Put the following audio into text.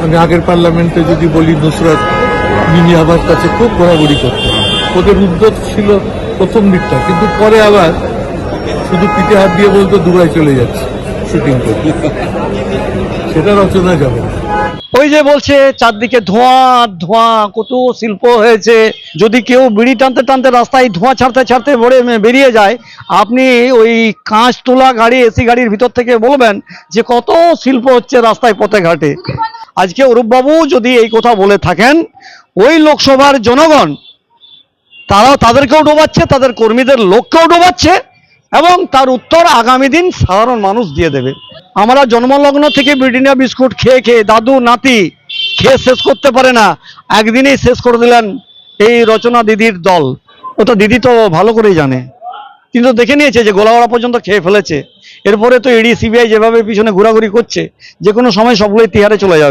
আমি আগের পার্লামেন্টে যদি বলি নুসরাত মিনি আমার কাছে খুব ঘোরাঘুরি করতো, ওদের উদ্যোগ ছিল প্রথম দিকটা, কিন্তু পরে আবার শুধু পিঠে হাত দিয়ে বলতো দুবাই চলে যাচ্ছে শুটিং করতে, সেটা রচনা যাবে না। ওই যে বলছে চারদিকে ধোঁয়া ধোঁয়া, কত শিল্প হয়েছে, যদি কেউ বিড়ি টানতে টানতে রাস্তায় ধোঁয়া ছাড়তে ছাড়তে বেরিয়ে যায়, আপনি ওই কাঁচ তোলা গাড়ি এসি গাড়ির ভিতর থেকে বলবেন যে কত শিল্প হচ্ছে রাস্তায় পথে ঘাটে। আজকে অরূপবাবু যদি এই কথা বলে থাকেন, ওই লোকসভার জনগণ তারাও তাদেরকেও ডোবাচ্ছে, তাদের কর্মীদের লোককেও ডোবাচ্ছে, এবং তার উত্তর আগামী দিন সাধারণ মানুষ দিয়ে দেবে। আমরা জন্মলগ্ন থেকে ব্রিটানিয়া বিস্কুট খেয়ে খেয়ে দাদু নাতি খেয়ে শেষ করতে পারে না, একদিনেই শেষ করে দিলেন এই রচনা দিদির দল। ওটা দিদি তো ভালো করেই জানে, কিন্তু দেখে নিয়েছে যে গোলাওয়াড়া পর্যন্ত খেয়ে ফেলেছে। এরপরে তো ইডি সিবিআই যেভাবে পিছনে ঘোরাঘুরি করছে, যে কোনো সময় সবগুলোই তিহারে চলে যাবে।